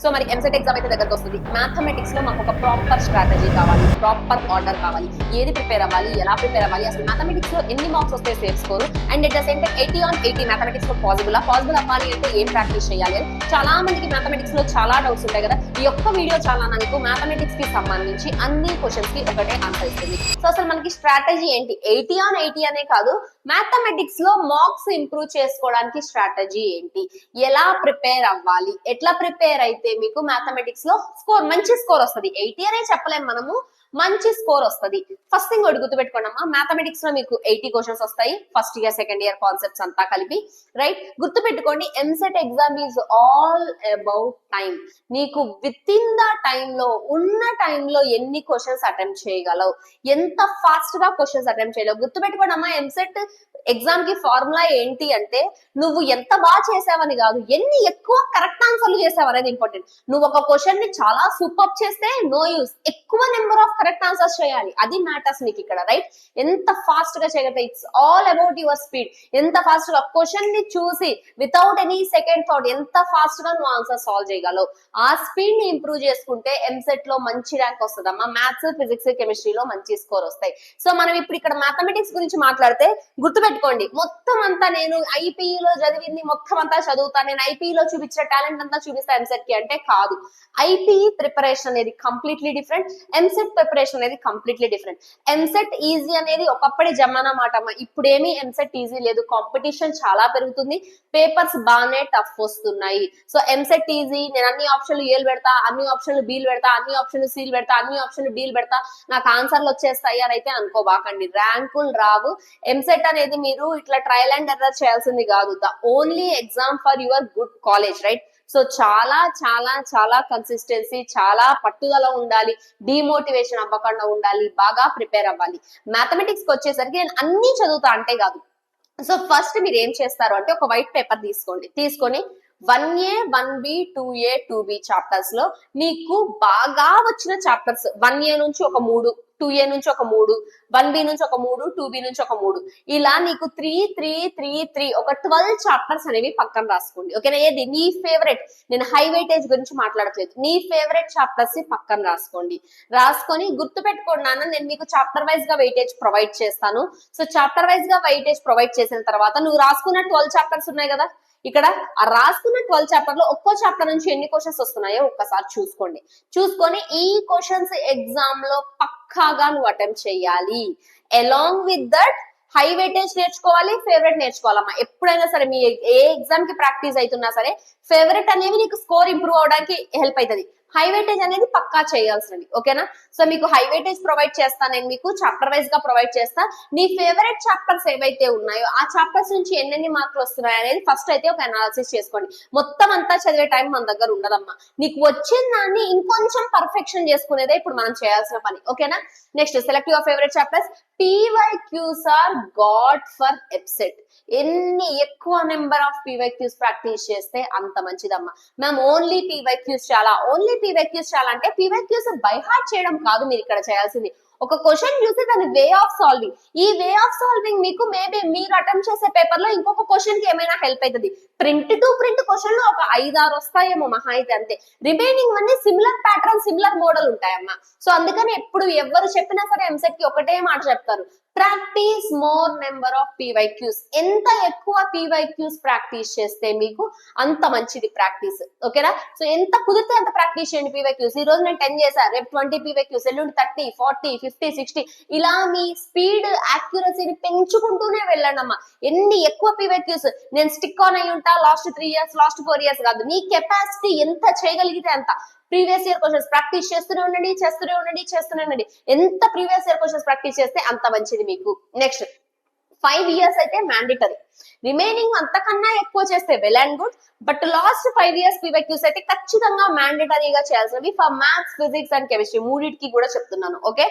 So మరి EAMCET exam అయితే దగ్గరకు వస్తుంది. మ్యాథమెటిక్స్ లో మాకు ఒక ప్రాపర్ స్ట్రాటజీ కావాలి, ప్రాపర్ ఆర్డర్ కావాలి, ఏది ప్రిపేర్ అవ్వాలి, ఎలా ప్రిపేర్ అవ్వాలి, అసలు మ్యాథమెటిక్స్ లో ఎన్ని మార్క్స్ వస్తే safe score, and at the same time 80/80 mathematics లో పాసిబుల్ అవ్వాలి అంటే ఏం ప్రాక్టీస్ చేయాలి అని చాలా మందికి మ్యాథమెటిక్స్ లో చాలా డౌట్స్ ఉంటాయి కదా. ఈ ఒక్క వీడియో చాలా నాకు మ్యాథమెటిక్స్ కి సంబంధించి అన్ని క్వశ్చన్స్ కి ఒకటే ఆన్సర్ ఇస్తుంది. సో అసలు మనకి స్ట్రాటజీ ఏంటి, 80/80 అనే కాదు, మ్యాథమెటిక్స్ లో మార్క్స్ ఇంప్రూవ్ చేసుకోవడానికి స్ట్రాటజీ ఏంటి, ఎలా ప్రిపేర్ అవ్వాలి, ఎట్లా ప్రిపేర్ అయితే మీకు మ్యాథమెటిక్స్ లో స్కోర్ మంచి స్కోర్ వస్తుంది. 80 అనే చెప్పలేము మనము, మంచి స్కోర్ వస్తుంది. ఫస్ట్ థింగ్ ఒకటి గుర్తుపెట్టుకోండి అమ్మా, మ్యాథమెటిక్స్ లో మీకు 80 క్వశ్చన్స్ వస్తాయి, first year second year concepts అంతా కలిపి, రైట్? గుర్తుపెట్టుకోండి, EAMCET exam is all about time. నీకు విత్ ఇన్ ద టైమ్ లో ఉన్న టైంలో ఎన్ని క్వశ్చన్స్ అటెంప్ట్ చేయగలవు, ఎంత ఫాస్ట్ గా క్వశ్చన్స్ అటెంప్ట్ చేయగలవు. గుర్తుపెట్టుకోండి అమ్మా, ఎంసెట్ ఎగ్జామ్ కి ఫార్ములా ఏంటి అంటే నువ్వు ఎంత బాగా చేసావని కాదు, ఎన్ని ఎక్కువ కరెక్ట్ ఆన్సర్లు చేసావు అనేది ఇంపార్టెంట్. నువ్వు ఒక క్వశ్చన్ ని చాలా సూపర్ చేస్తే నో యూస్, ఎక్కువ నెంబర్ ఆఫ్ కరెక్ట్ ఆన్సర్స్ చేయాలి, అది మ్యాటర్స్ నీకు ఇక్కడ, రైట్? ఎంత ఫాస్ట్ గా చేయగలుగుతాయి, it's all about your speed. ఎంత ఫాస్ట్ గా క్వశ్చన్ ని చూసి వితౌట్ ఎనీ సెకండ్ థాట్ ఎంత ఫాస్ట్ గా నువ్వు ఆన్సర్ సాల్వ్ చేయగలవు, ఆ స్పీడ్ ని ఇంప్రూవ్ చేసుకుంటే ఎంసెట్ లో మంచి ర్యాంక్ వస్తుంది అమ్మా. మ్యాథ్స్, ఫిజిక్స్, కెమిస్ట్రీలో మంచి స్కోర్ వస్తాయి. సో మనం ఇప్పుడు ఇక్కడ మ్యాథమెటిక్స్ గురించి మాట్లాడితే గుర్తుపెట్టుకోండి, మొత్తం అంతా నేను ఐపీఈలో చదివింది మొత్తం అంతా చదువుతాను, నేను ఐపీఈలో చూపించిన టాలెంట్ అంతా చూపిస్తా ఎంసెట్ కి అంటే కాదు. ఐపీఈ ప్రిపరేషన్ అనేది కంప్లీట్లీ డిఫరెంట్, ఎంసెట్ ప్రిపరేషన్ అనేది కంప్లీట్లీ డిఫరెంట్. ఎంసెట్ ఈజీ అనేది ఒకప్పటి జమానా మాట అమ్మ, ఇప్పుడేమీ ఎంసెట్ ఈజీ లేదు, కాంపిటీషన్ చాలా పెరుగుతుంది, పేపర్స్ బాగానే టఫ్ వస్తున్నాయి. సో ఎంసెట్ ఈజీ, నేను అన్ని ఆప్షన్లు ఏలు పెడతా, అన్ని ఆప్షన్లు బీలు పెడతా, అన్ని ఆప్షన్లు సీలు పెడతా, అన్ని ఆప్షన్లు డీలు పెడతా, నాకు ఆన్సర్లు వచ్చేస్తాయి అని అయితే అనుకోబాకండి, ర్యాంకులు రావు. ఎంసెట్ అనేది మీరు ఇట్లా ట్రయల్ అండ్ ఎర్రర్ చేయాల్సింది కాదు, the only exam for your good college, right? So చాలా చాలా చాలా కన్సిస్టెన్సీ, చాలా పట్టుదల ఉండాలి, డిమోటివేషన్ అవ్వకుండా ఉండాలి, బాగా ప్రిపేర్ అవ్వాలి. మ్యాథమెటిక్స్ కి వచ్చేసరికి నేను అన్ని చదువుతా అంటే కాదు. సో ఫస్ట్ మీరు ఏం చేస్తారు అంటే ఒక వైట్ పేపర్ తీసుకొని 1A 1B 2A 2B chapters లో నీకు బాగా వచ్చిన చాప్టర్స్, 1A నుంచి ఒక 3, 2A నుంచి ఒక 3, 1B నుంచి ఒక 3, 2B నుంచి ఒక 3, ఇలా నీకు 3 3 3 3 ఒక 12 చాప్టర్స్ అనేవి పక్కన రాసుకోండి. ఓకేనా? ఏది నీ ఫేవరెట్, నేను హై వెయిటేజ్ గురించి మాట్లాడట్లేదు, నీ ఫేవరెట్ చాప్టర్స్ పక్కన రాసుకొని గుర్తుపెట్టుకోండి నాన్న, నేను మీకు చాప్టర్ వైజ్ గా వెయిటేజ్ ప్రొవైడ్ చేస్తాను. సో చాప్టర్ వైజ్ గా వెయిటేజ్ ప్రొవైడ్ చేసిన తర్వాత నువ్వు రాసుకున్న 12 చాప్టర్స్ ఉన్నాయి కదా, ఇక్కడ ఆ రాసుకున్న 12 చాప్టర్ లో ఒక్కో చాప్టర్ నుంచి ఎన్ని క్వశ్చన్స్ వస్తున్నాయో ఒక్కసారి చూసుకొని ఈ క్వశ్చన్స్ ఎగ్జామ్ లో పక్కాగా నువ్వు అటెంప్ట్ చేయాలి. Along with that high weightage నేర్చుకోవాలి, ఫేవరెట్ నేర్చుకోవాలమ్మా. ఎప్పుడైనా సరే మీ ఏ ఎగ్జామ్ కి ప్రాక్టీస్ అవుతున్నా సరే ఫేవరెట్ అనేవి నీకు స్కోర్ ఇంప్రూవ్ అవడానికి హెల్ప్ అవుతుంది, హై వెయిటేజ్ అనేది పక్కా చేయాల్సింది. ఓకేనా? సో మీకు హై వెయిటేజ్ ప్రొవైడ్ చేస్తా, నేను మీకు చాప్టర్ వైజ్ గా ప్రొవైడ్ చేస్తా. నీ ఫేవరెట్ చాప్టర్స్ ఏవైతే ఉన్నాయో ఆ చాప్టర్స్ నుంచి ఎన్నెన్ని మార్కులు వస్తున్నాయి అనేది ఫస్ట్ అయితే ఒక అనాలిసిస్ చేసుకోండి. మొత్తం అంతా చదివే టైం మన దగ్గర ఉండదమ్మా, నీకు వచ్చిన దాన్ని ఇంకొంచెం పర్ఫెక్షన్ చేసుకునేదే ఇప్పుడు మనం చేయాల్సిన పని. ఓకేనా? Next select your favourite chapters. PYQs are god for EAPCET. ఎన్ని ఎక్కువ నెంబర్ ఆఫ్ పీవైక్యూస్ ప్రాక్టీస్ చేస్తే అంత మంచిదమ్మా. మ్యామ్ ఓన్లీ పీవైక్యూస్ చాలా అంటే పీవైక్యూస్ బై హార్ట్ చేయడం కాదు మీరు ఇక్కడ చేయాల్సింది. ఒక క్వశ్చన్ చూసి దాని వే ఆఫ్ సాల్వింగ్, ఈ వే ఆఫ్ సాల్వింగ్ మీకు మేబీ మీరు అటెంప్ట్ చేసే పేపర్ లో ఇంకొక క్వశ్చన్ కి ఏమైనా హెల్ప్ అవుతుంది. ప్రింట్ టు ప్రింట్ క్వశ్చన్ లో ఒక 5-6 వస్తాయేమో మహా అయితే, అంతే. రిమైనింగ్ అన్ని సిమిలర్ ప్యాటర్న్, సిమిలర్ మోడల్ ఉంటాయమ్మా. సో అందుకని ఎప్పుడు ఎవరు చెప్పినా సరే ఎంసెట్ కి ఒకటే మాట చెప్తారు, practice more number of PYQs. ఎంత ఎక్కువ పీవైక్యూస్ ప్రాక్టీస్ చేస్తే మీకు అంత మంచిది ప్రాక్టీస్. ఓకేనా? సో ఎంత కుదిరితే అంత ప్రాక్టీస్ చేయండి పీవైక్యూస్. ఈ రోజు నేను 10 చేశాను, రేపు 20 పీవైక్యూస్, ఎల్లుండి 30 40 50 60, ఇలా మీ స్పీడ్ యాక్యురసీని పెంచుకుంటూనే వెళ్ళండి అమ్మా. ఎన్ని ఎక్కువ పీవైక్యూస్ నేను స్టిక్ ఆన్ అయి ఉంటా లాస్ట్ 3 years లాస్ట్ 4 years కాదు, నీ కెపాసిటీ ఎంత చేయగలిగితే అంత. ప్రీవియస్ ఇయర్ క్వశ్చన్స్ ప్రాక్టీస్ చేస్తూనే ఉండండి. ఎంత ప్రీవియస్ ఇయర్ క్వశ్చన్స్ ప్రాక్టీస్ చేస్తే అంత మంచిది మీకు. నెక్స్ట్ 5 years అయితే మ్యాండేటరీ, రిమైనింగ్ అంతకన్నా ఎక్కువ చేస్తే well and good, but last 5 years PYQs అయితే ఖచ్చితంగా మ్యాండేటరీగా చేయాల్సినవి for maths, physics and chemistry మూడింటికి కూడా చెప్తున్నాను. ఓకే?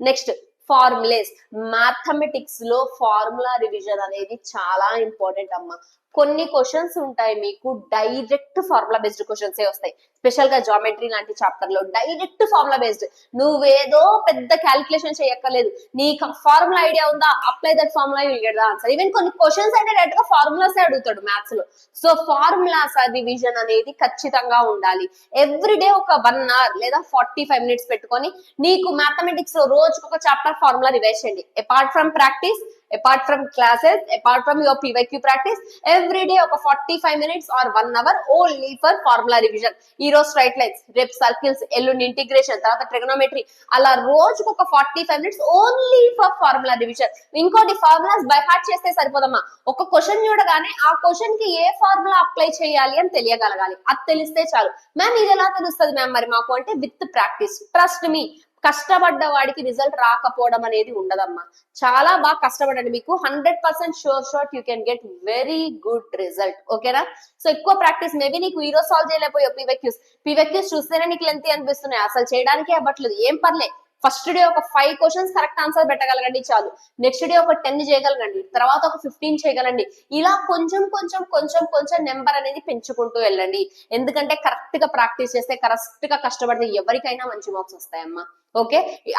Next formulas. మ్యాథమెటిక్స్ లో ఫార్ములా రివిజన్ అనేది చాలా ఇంపార్టెంట్ అమ్మా. కొన్ని క్వశ్చన్స్ ఉంటాయి మీకు డైరెక్ట్ ఫార్ములా బేస్డ్ క్వశ్చన్స్ వస్తాయి. స్పెషల్ గా జామెట్రీ లాంటి చాప్టర్ లో డైరెక్ట్ ఫార్ములా బేస్డ్, నువ్వేదో పెద్ద క్యాలిక్యులేషన్ చేయక్కర్లేదు, నీకు ఫార్ములా ఐడియా ఉందా, apply that formula you get the answer. Even కొన్ని క్వశ్చన్స్ అయితే డైరెక్ట్ గా ఫార్ములాస్ అడుగుతాడు మ్యాథ్స్ లో. సో ఫార్ములాస్ రివిజన్ అనేది ఖచ్చితంగా ఉండాలి. ఎవ్రీడే ఒక 1 hour లేదా 45 minutes పెట్టుకొని నీకు మ్యాథమెటిక్స్ లో రోజుకు ఒక చాప్టర్ ఫార్ములా రివైజ్ చేయండి. Apart from practice, apart from classes, apart from your PYQ practice, every day ఒక 45 minutes or 1 hour only for formula revision. ఈ రోజు స్ట్రైట్ లైన్స్, రేపు సర్కిల్స్, ఎల్లుండి ఇంటిగ్రేషన్, తర్వాత ట్రిగనోమెట్రీ, అలా రోజుకు ఒక 45 minutes only for formula revision. ఇంకోటి ఫార్ములాస్ బై హార్ట్ చేస్తే సరిపోదమ్మా. ఒక క్వశ్చన్ చూడగానే ఆ క్వశ్చన్ కి ఏ ఫార్ములా అప్లై చేయాలి అని తెలియగలగాలి. అది తెలిస్తే చాలు. మ్యామ్ ఇది ఎలా తెలుస్తుంది మ్యామ్ మరి మాకు అంటే, విత్ ప్రాక్టీస్. ట్రస్ట్ మీ, కష్టపడ్డ వాడికి రిజల్ట్ రాకపోవడం అనేది ఉండదమ్మా. చాలా బాగా కష్టపడండి, మీకు 100% sure you can get very good result. ఓకేనా? సో ఎక్కువ ప్రాక్టీస్. మేబీ నీకు ఈ రోజు సాల్వ్ చేయలేకపోయావు పీవైక్యూస్ చూస్తేనే నీకు లెంతీ అనిపిస్తున్నాయి, అసలు చేయడానికే అవ్వట్లేదు. ఏం పర్లే, ఫస్ట్ డే ఒక 5 questions కరెక్ట్ ఆన్సర్ పెట్టగలగండి చాలు. నెక్స్ట్ డే ఒక 10 చేయగలగండి, తర్వాత ఒక 15 చేయగలండి. ఇలా కొంచెం నెంబర్ అనేది పెంచుకుంటూ వెళ్ళండి. ఎందుకంటే కరెక్ట్ గా ప్రాక్టీస్ చేస్తే, కరెక్ట్ గా కష్టపడితే ఎవరికైనా మంచి మార్క్స్ వస్తాయమ్మా. Okay,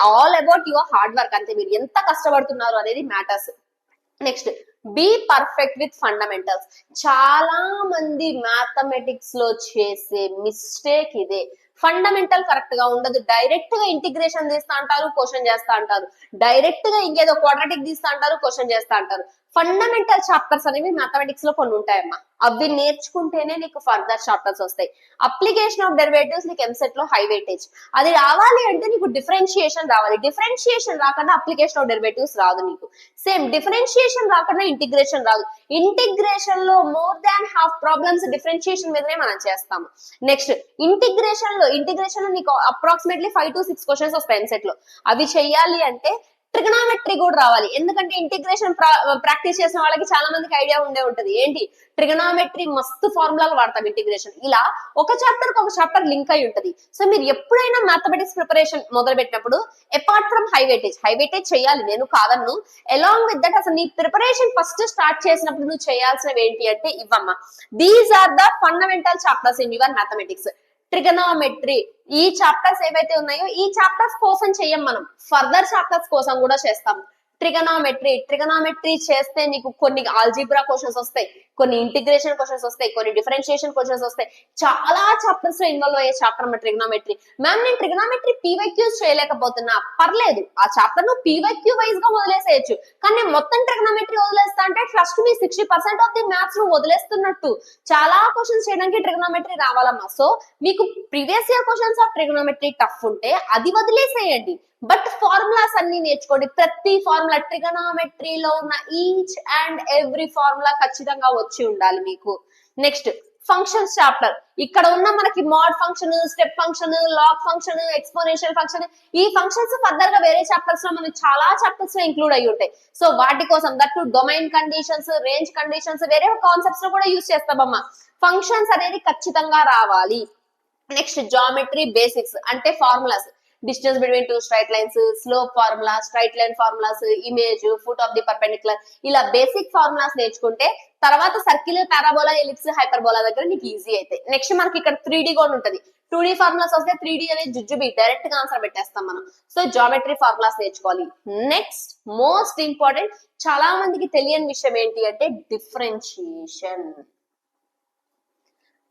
all about your hard work. అంతే, మీరు ఎంత కష్టపడుతున్నారు అనేది matters. Next, be perfect with fundamentals. చాలా మంది మ్యాథమెటిక్స్ లో చేసే మిస్టేక్ ఇదే. ఫండమెంటల్ కరెక్ట్ గా ఉండదు. డైరెక్ట్ గా ఇంటిగ్రేషన్ తీస్తా అంటారు, క్వశ్చన్ చేస్తా అంటారు. డైరెక్ట్ గా ఇంకేదో క్వాడ్రాటిక్ తీస్తా అంటారు, క్వశ్చన్ చేస్తా అంటారు. ఫండమెంటల్ చాప్టర్స్ అనేవి మ్యాథమెటిక్స్ లో కొన్ని ఉంటాయమ్మా. అవి నేర్చుకుంటేనే నీకు ఫర్దర్ చాప్టర్స్ వస్తాయి. అప్లికేషన్ ఆఫ్ డెరివేటివ్స్ నీకు ఎంసెట్ లో హై వెయిటేజ్. అది రావాలి అంటే నీకు డిఫరెన్షియేషన్ రావాలి. డిఫరెన్షియేషన్ రాకుండా అప్లికేషన్ ఆఫ్ డెరివేటివ్స్ రాదు నీకు. సేమ్ డిఫరెన్షియేషన్ రాకుండా ఇంటిగ్రేషన్ రాదు. ఇంటిగ్రేషన్ లో more than half problems differentiation మీదనే మనం చేస్తాము. నెక్స్ట్, ఇంటిగ్రేషన్ లో నీకు అప్రాక్సిమేట్లీ 5 to 6 క్వశ్చన్స్ వస్తాయి ఎంసెట్ లో. అవి చెయ్యాలి అంటే ట్రిగనామెట్రీ కూడా రావాలి. ఎందుకంటే ఇంటిగ్రేషన్ ప్రాక్టీస్ చేసిన వాళ్ళకి చాలా మందికి ఐడియా ఉంటది, ఏంటి ట్రిగనామెట్రీ మస్తు ఫార్ములాలు వాడతాం ఇంటిగ్రేషన్. ఇలా ఒక చాప్టర్ కి ఒక చాప్టర్ లింక్ అయి ఉంటది. సో మీరు ఎప్పుడైనా మ్యాథమెటిక్స్ ప్రిపరేషన్ మొదలు పెట్టినప్పుడు అపార్ట్ ఫ్రమ్ హై వెయిటేజ్ చేయాలి, నేను కాదన్ను. అలాంగ్ విత్ దట్ అసలు నీ ప్రిపరేషన్ ఫస్ట్ స్టార్ట్ చేసినప్పుడు నువ్వు చేయాల్సినవి ఏంటి అంటే ఇవ్వమ్మా. These are the fundamental chapters in your mathematics. Trigonometry, ఈ చాప్టర్స్ ఏవైతే ఉన్నాయో ఈ చాప్టర్స్ కోసం చెయ్యం మనం, ఫర్దర్ చాప్టర్స్ కోసం కూడా చేస్తాం. ట్రిగనామెట్రీ చేస్తే నీకు కొన్ని ఆల్జీబ్రా క్వశ్చన్స్ వస్తాయి, కొన్ని ఇంటిగ్రేషన్ క్వశ్చన్స్ వస్తాయి, కొన్ని డిఫరెన్షియేషన్ క్వశ్చన్స్ వస్తాయి. చాలా చాప్టర్స్ లో ఇన్వాల్వ్ అయ్యే చాప్టర్ ట్రిగనామెట్రీ. మ్యామ్ నేను ట్రిగనామెట్రీ పీవైక్యూస్ చేయలేకపోతున్నా, పర్లేదు, ఆ చాప్టర్ ను పీవైక్యూ వైజ్ గా వదిలేసేయచ్చు. కానీ మొత్తం ట్రిగనామెట్రీ వదిలేస్తా అంటే trust me 60% of the maths ను వదిలేస్తున్నట్టు. చాలా క్వశ్చన్స్ చేయడానికి ట్రిగనామెట్రీ రావాలమ్మా. సో మీకు previous year questions of trigonometry tough ఉంటే అది వదిలేసేయండి, బట్ ఫార్ములాస్ అన్ని నేర్చుకోండి. ప్రతి ఫార్ములా ట్రిగనామెట్రీలో ఉన్న ఈచ్ అండ్ ఎవ్రీ ఫార్ములా ఖచ్చితంగా వచ్చి ఉండాలి మీకు. Next, functions chapter. ఇక్కడ ఉన్న మనకి mod function, step function, log function, exponential function, ఈ ఫంక్షన్స్ ఫర్దర్ గా వేరే చాప్టర్స్ లో మనకి చాలా చాప్టర్స్ లో ఇంక్లూడ్ అయ్యి ఉంటాయి. సో వాటి కోసం that domain conditions, range conditions, వేరే కాన్సెప్ట్స్ లో కూడా యూజ్ చేస్తామమ్మా. ఫంక్షన్స్ అనేది ఖచ్చితంగా రావాలి. నెక్స్ట్, జామెట్రీ బేసిక్స్ అంటే formulas, distance between 2 straight lines, slope formula, straight line formulas, image, foot of the perpendicular, ఇలా బేసిక్ ఫార్ములాస్ నేర్చుకుంటే తర్వాత సర్కిల్, పారాబోలా, ఎలిప్స్, హైపర్బోలా దగ్గర నీకు ఈజీ అయితే. నెక్స్ట్ మనకి ఇక్కడ 3D కూడా ఉంటది. 2D ఫార్ములాస్ వస్తే 3D అనేది జుజుబి, డైరెక్ట్ గా ఆన్సర్ పెట్టేస్తాం మనం. సో జామెట్రీ ఫార్ములాస్ నేర్చుకోవాలి. నెక్స్ట్, మోస్ట్ ఇంపార్టెంట్, చాలా మందికి తెలియని విషయం ఏంటి అంటే డిఫరెన్షియేషన్.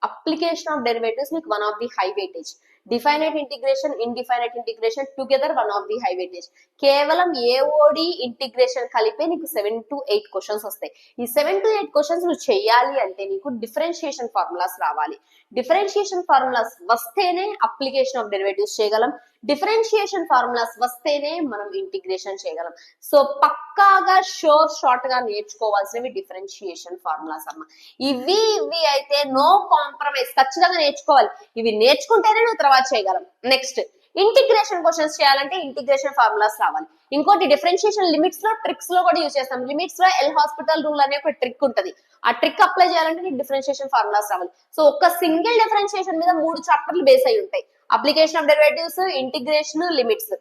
అప్లికేషన్ ఆఫ్ డెరివేటివ్స్ మీకు 1 of the high weightage. Definite integration, indefinite integration together 1 of the high weightage. కేవలం ఏఓడి ఇంటిగ్రేషన్ కలిపే నీకు 7 to 8 క్వశ్చన్స్ వస్తాయి. ఈ 7 to 8 క్వశ్చన్స్ నువ్వు చేయాలి అంటే నీకు డిఫరెన్షియేషన్ ఫార్ములాస్ రావాలి. డిఫరెన్షియేషన్ ఫార్ములాస్ వస్తేనే అప్లికేషన్ ఆఫ్ డెరివేటివ్స్ చేయగలం. డిఫరెన్షియేషన్ ఫార్ములాస్ వస్తేనే మనం ఇంటిగ్రేషన్ చేయగలం. సో పక్కాగా షార్ట్ గా నేర్చుకోవాల్సినవి డిఫరెన్షియేషన్ ఫార్ములాస్ అమ్మా. ఇవి అయితే నో కాంప్రమైజ్, ఖచ్చితంగా నేర్చుకోవాలి. ఇవి నేర్చుకుంటేనే నువ్వు తర్వాత చేయగలం. నెక్స్ట్, ఇంటిగ్రేషన్ క్వశ్చన్స్ చేయాలంటే ఇంటిగ్రేషన్ ఫార్ములాస్ రావాలి. ఇంకోటి, డిఫరెన్షియేషన్ లిమిట్స్ లో, ట్రిక్స్ లో కూడా యూజ్ చేస్తాం. లిమిట్స్ లో ఎల్ హాస్పిటల్ రూల్ అనే ఒక ట్రిక్ ఉంటది. ఆ ట్రిక్ అప్లై చేయాలంటే నీకు డిఫరెన్షియేషన్ ఫార్ములాస్ రావాలి. సో ఒక సింగిల్ డిఫరెన్షియేషన్ మీద 3 చాప్టర్లు బేస్ అయి ఉంటాయి. Application of derivatives, integration, limits.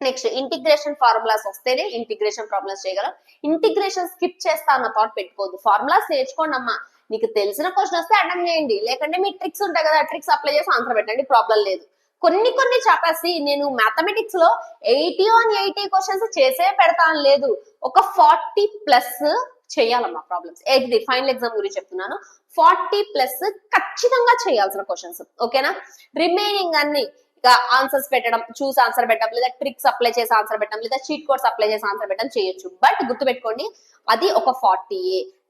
Next, integration formulas వస్తేనే ఇంటిగ్రేషన్ ప్రాబ్లమ్స్ చేయగలం. ఇంటిగ్రేషన్ స్కిప్ చేస్తా అన్న థాట్ పెట్టుకోవద్దు. ఫార్ములాస్ నేర్చుకోండి అమ్మా, మీకు తెలిసిన క్వశ్చన్ వస్తే అటెంప్ట్ చేయండి, లేకంటే మీ ట్రిక్స్ ఉంటాయి కదా, ట్రిక్స్ అప్లై చేసి ఆన్సర్ పెట్టండి, ప్రాబ్లం లేదు. కొన్ని చాప్టర్స్ నేను మ్యాథమెటిక్స్ లో 80 క్వశ్చన్స్ చేసే పెడతాను లేదు, ఒక 40+ చేయాలమ్మా ప్రాబ్లమ్స్. ఇది ఫైనల్ ఎగ్జామ్ గురించి చెప్తున్నాను. 40+ ఖచ్చితంగా చేయాల్సిన క్వశ్చన్స్, ఓకేనా. రిమైనింగ్ అన్ని ఇక ఆన్సర్స్ పెట్టడం, చూసి ఆన్సర్ పెట్టడం, లేదా ట్రిక్స్ అప్లై చేసి ఆన్సర్ పెట్టడం, లేదా చీట్ కోడ్స్ అప్లై చేసి ఆన్సర్ పెట్టడం చేయొచ్చు. బట్ గుర్తుపెట్టుకోండి, అది ఒక 40.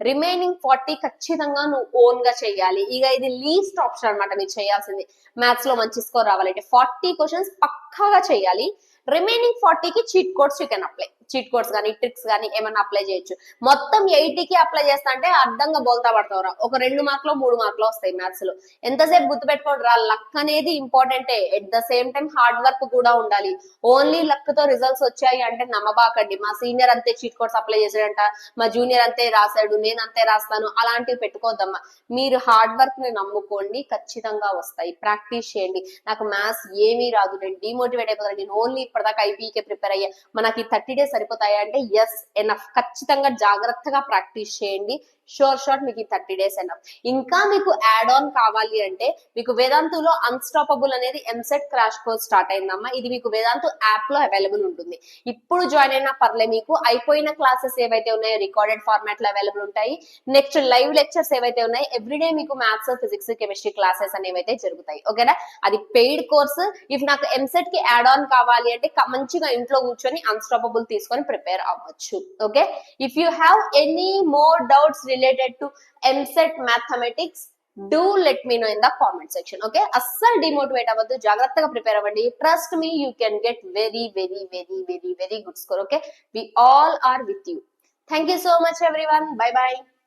రిమైనింగ్ 40 ఖచ్చితంగా నువ్వు ఓన్ గా చేయాలి. ఇక ఇది లీస్ట్ ఆప్షన్ అనమాట మీరు చేయాల్సింది. మ్యాథ్స్ లో మంచి స్కోర్ రావాలంటే 40 క్వశ్చన్స్ పక్కాగా చేయాలి. రిమైనింగ్ 40కి cheat codes you can apply. Cheat codes కానీ ట్రిక్స్ కానీ ఏమన్నా అప్లై చేయొచ్చు. మొత్తం 80కి అప్లై చేస్తా అంటే అర్థంగా బోల్తా పడతావురా, ఒక 2 మార్కులు 3 మార్కులు వస్తాయి మ్యాథ్స్ లో. ఎంతసేపు గుర్తుపెట్టుకోండి రా, లక్ అనేది ఇంపార్టెంటే, at the same time hard work కూడా ఉండాలి. ఓన్లీ లక్ తో రిజల్ట్స్ వచ్చాయి అంటే నమ్మబాకండి. మా సీనియర్ అంతే చీట్ కోడ్స్ అప్లై చేసాడంట, మా జూనియర్ అంతే రాశాడు, నేను అంతే రాస్తాను, అలాంటివి పెట్టుకోవద్దమ్మా. మీరు హార్డ్ వర్క్ ని నమ్ముకోండి, ఖచ్చితంగా వస్తాయి. ప్రాక్టీస్ చేయండి. నాకు మ్యాథ్స్ ఏమీ రాదు, నేను డిమోటివేట్ అయిపోతాను, నేను ఓన్లీ ఇప్పటిదాకా ఐపీకే ప్రిపేర్ అయ్యా, మనకి 30 డేస్ సరిపోతాయా అంటే ఎస్ ఎనఫ్. ఖచ్చితంగా జాగ్రత్తగా ప్రాక్టీస్ చేయండి. షోర్ మీకు 30 డేస్ ఎనఫ్. ఇంకా మీకు యాడ్ ఆన్ కావాలి అంటే మీకు వేదాంతులో అన్స్టాపబుల్ అనేది ఎంసెట్ క్రాష్ కోర్స్ స్టార్ట్ అయిందమ్మా. ఇది మీకు వేదాంతు యాప్ లో అవైలబుల్ ఉంటుంది. ఇప్పుడు జాయిన్ అయినా పర్లే, మీకు అయిపోయిన క్లాసెస్ ఏవైతే ఉన్నాయో రికార్డెడ్ ఫార్మాట్ లో అవైలబుల్ ఉంటాయి. నెక్స్ట్ లైవ్ లెక్చర్స్ ఏవైతే ఉన్నాయి, ఎవ్రీడే మీకు మ్యాథ్స్, ఫిజిక్స్, కెమిస్ట్రీ క్లాసెస్ అనేవైతే జరుగుతాయి, ఓకేనా. అది పెయిడ్ కోర్స్. ఇఫ్ నాకు ఎంసెట్ కి యాడ్ ఆన్ కావాలి అంటే మంచిగా ఇంట్లో కూర్చొని అన్స్టాపబుల్ తీసుకొని ప్రిపేర్ అవ్వచ్చు, okay. If you have any more doubts related to EAMCET mathematics, do let me know in the comment section, okay. అస్సలు డిమోటివేట్ అవ్వద్దు, జాగ్రత్తగా ప్రిపేర్ అవ్వండి. Trust me, you can get very very very very very good score, okay. We all are with you. Thank you so much everyone. Bye by.